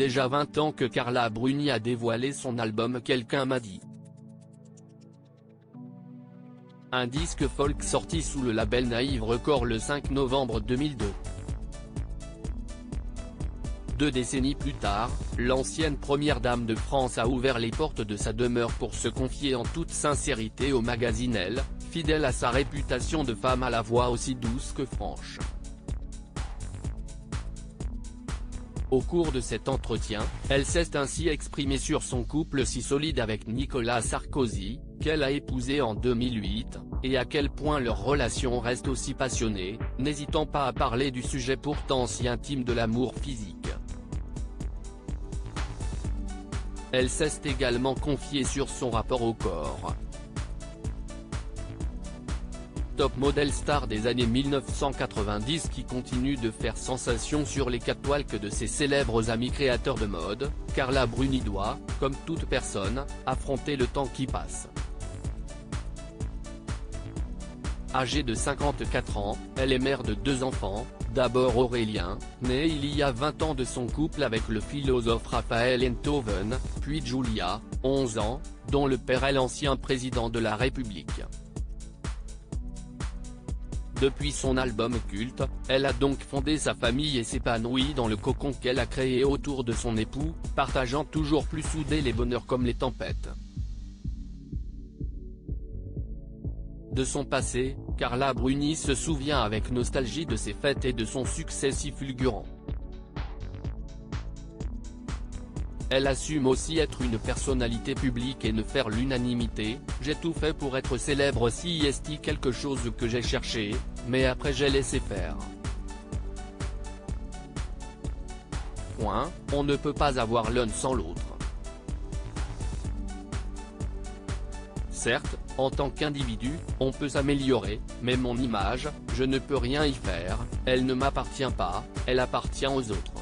déjà 20 ans que Carla Bruni a dévoilé son album Quelqu'un m'a dit. Un disque folk sorti sous le label Naïve Records le 5 novembre 2002. 2 décennies plus tard, l'ancienne première dame de France a ouvert les portes de sa demeure pour se confier en toute sincérité au magazine Elle, fidèle à sa réputation de femme à la voix aussi douce que franche. Au cours de cet entretien, elle s'est ainsi exprimée sur son couple si solide avec Nicolas Sarkozy, qu'elle a épousé en 2008, et à quel point leur relation reste aussi passionnée, n'hésitant pas à parler du sujet pourtant si intime de l'amour physique. Elle s'est également confiée sur son rapport au corps. Top model star des années 1990 qui continue de faire sensation sur les catwalks de ses célèbres amis créateurs de mode, Carla Bruni doit, comme toute personne, affronter le temps qui passe. Âgée de 54 ans, elle est mère de 2 enfants, d'abord Aurélien, né il y a 20 ans de son couple avec le philosophe Raphaël Enthoven, puis Julia, 11 ans, dont le père est l'ancien président de la République. Depuis son album culte, elle a donc fondé sa famille et s'épanouit dans le cocon qu'elle a créé autour de son époux, partageant toujours plus soudés les bonheurs comme les tempêtes. De son passé, Carla Bruni se souvient avec nostalgie de ses fêtes et de son succès si fulgurant. Elle assume aussi être une personnalité publique et ne faire l'unanimité. J'ai tout fait pour être célèbre si est quelque chose que j'ai cherché, mais après j'ai laissé faire. On ne peut pas avoir l'un sans l'autre. Certes, en tant qu'individu, on peut s'améliorer, mais mon image, je ne peux rien y faire, elle ne m'appartient pas, elle appartient aux autres.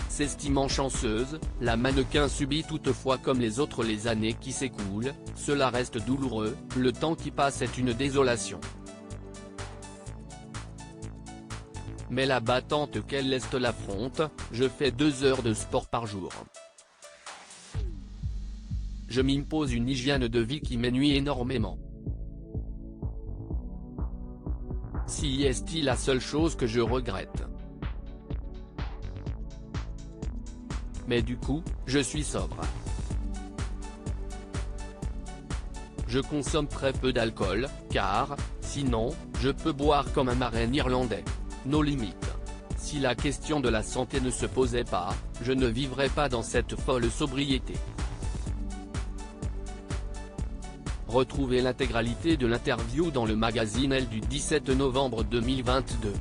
S'estimant chanceuse, la mannequin subit toutefois comme les autres les années qui s'écoulent, cela reste douloureux, le temps qui passe est une désolation. Mais la battante qu'elle est l'affronte, je fais 2 heures de sport par jour. Je m'impose une hygiène de vie qui m'ennuie énormément. Si est la seule chose que je regrette. Mais du coup, je suis sobre. Je consomme très peu d'alcool, car, sinon, je peux boire comme un marin irlandais. Nos limites. Si la question de la santé ne se posait pas, je ne vivrais pas dans cette folle sobriété. Retrouvez l'intégralité de l'interview dans le magazine Elle du 17 novembre 2022.